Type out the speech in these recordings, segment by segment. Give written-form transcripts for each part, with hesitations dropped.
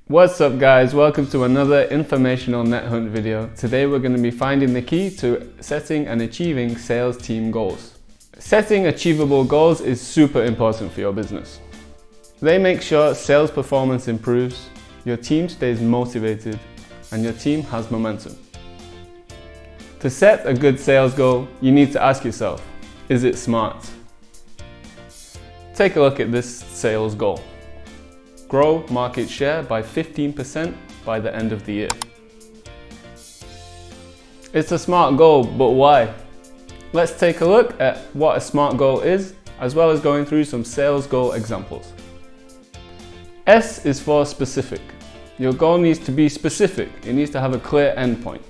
What's up guys, welcome to another informational NetHunt video. Today we're going to be finding the key to setting and achieving sales team goals. Setting achievable goals is super important for your business. They make sure sales performance improves, your team stays motivated, and your team has momentum. To set a good sales goal, you need to ask yourself, is it smart? Take a look at this sales goal. Grow market share by 15% by the end of the year. It's a smart goal, but why? Let's take a look at what a smart goal is, as well as going through some sales goal examples. S is for specific. Your goal needs to be specific. It needs to have a clear endpoint.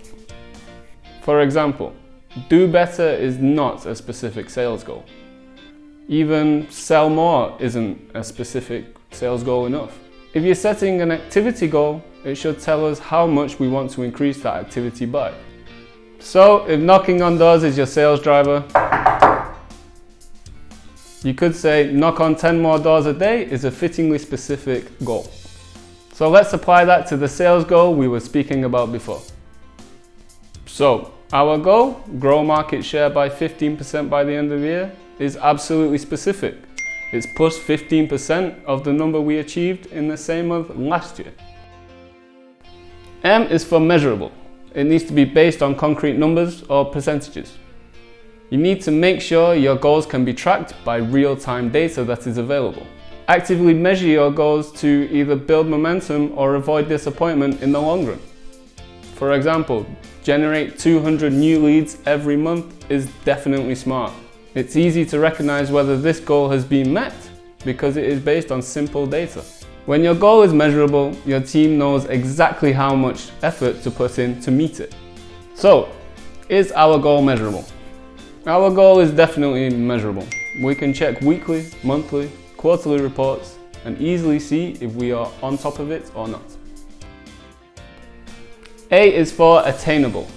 For example, do better is not a specific sales goal. Even sell more isn't a specific sales goal enough. If you're setting an activity goal, it should tell us how much we want to increase that activity by. So if knocking on doors is your sales driver, you could say knock on 10 more doors a day is a fittingly specific goal. So let's apply that to the sales goal we were speaking about before. So our goal, grow market share by 15% by the end of the year, is absolutely specific. It's plus 15% of the number we achieved in the same month last year. M is for measurable. It needs to be based on concrete numbers or percentages. You need to make sure your goals can be tracked by real-time data that is available. Actively measure your goals to either build momentum or avoid disappointment in the long run. For example, generate 200 new leads every month is definitely smart. It's easy to recognize whether this goal has been met because it is based on simple data. When your goal is measurable, your team knows exactly how much effort to put in to meet it. So, is our goal measurable? Our goal is definitely measurable. We can check weekly, monthly, quarterly reports and easily see if we are on top of it or not. A is for attainable.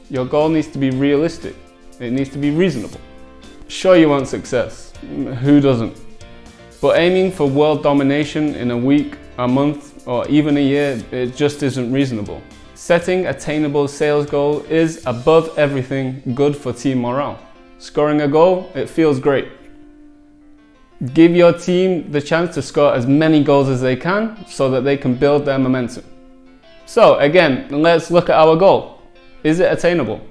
Your goal needs to be realistic. It needs to be reasonable. Sure, you want success. Who doesn't? But aiming for world domination in a week, a month, or even a year, it just isn't reasonable. Setting attainable sales goal is above everything good for team morale. Scoring a goal, it feels great. Give your team the chance to score as many goals as they can so that they can build their momentum. So again, let's look at our goal. Is it attainable?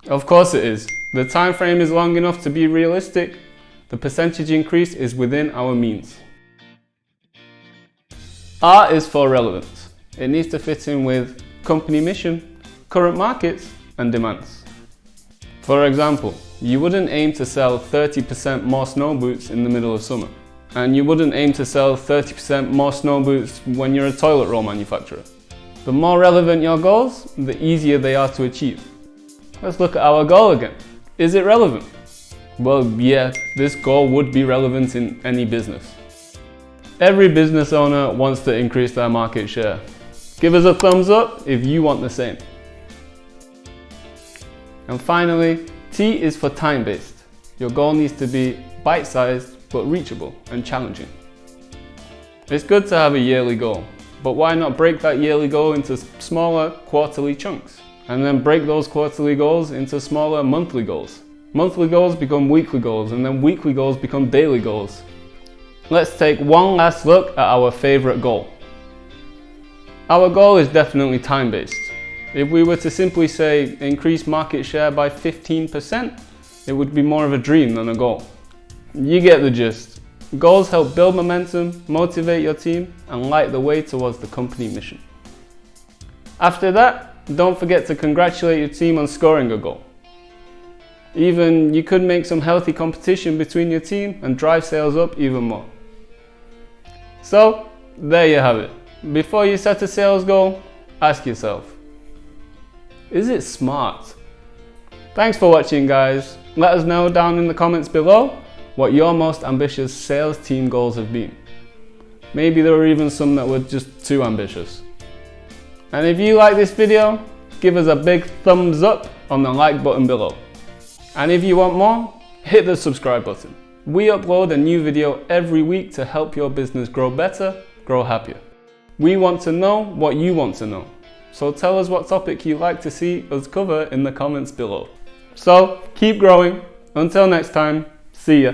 Of course it is. The time frame is long enough to be realistic. The percentage increase is within our means. R is for relevance. It needs to fit in with company mission, current markets, and demands. For example, you wouldn't aim to sell 30% more snow boots in the middle of summer. And you wouldn't aim to sell 30% more snow boots when you're a toilet roll manufacturer. The more relevant your goals, the easier they are to achieve. Let's look at our goal again. Is it relevant? Well, yeah, this goal would be relevant in any business. Every business owner wants to increase their market share. Give us a thumbs up if you want the same. And finally, T is for time-based. Your goal needs to be bite-sized but reachable and challenging. It's good to have a yearly goal, but why not break that yearly goal into smaller quarterly chunks? And then break those quarterly goals into smaller monthly goals. Monthly goals become weekly goals, and then weekly goals become daily goals. Let's take one last look at our favorite goal. Our goal is definitely time-based. If we were to simply say increase market share by 15%, it would be more of a dream than a goal. You get the gist. Goals help build momentum, motivate your team, and light the way towards the company mission. After that, don't forget to congratulate your team on scoring a goal. Even you could make some healthy competition between your team and drive sales up even more. So, there you have it. Before you set a sales goal, ask yourself, is it smart? Thanks for watching, guys. Let us know down in the comments below what your most ambitious sales team goals have been. Maybe there were even some that were just too ambitious. And if you like this video, give us a big thumbs up on the like button below. And if you want more, hit the subscribe button. We upload a new video every week to help your business grow better, grow happier. We want to know what you want to know. So tell us what topic you'd like to see us cover in the comments below. So keep growing. Until next time, see ya.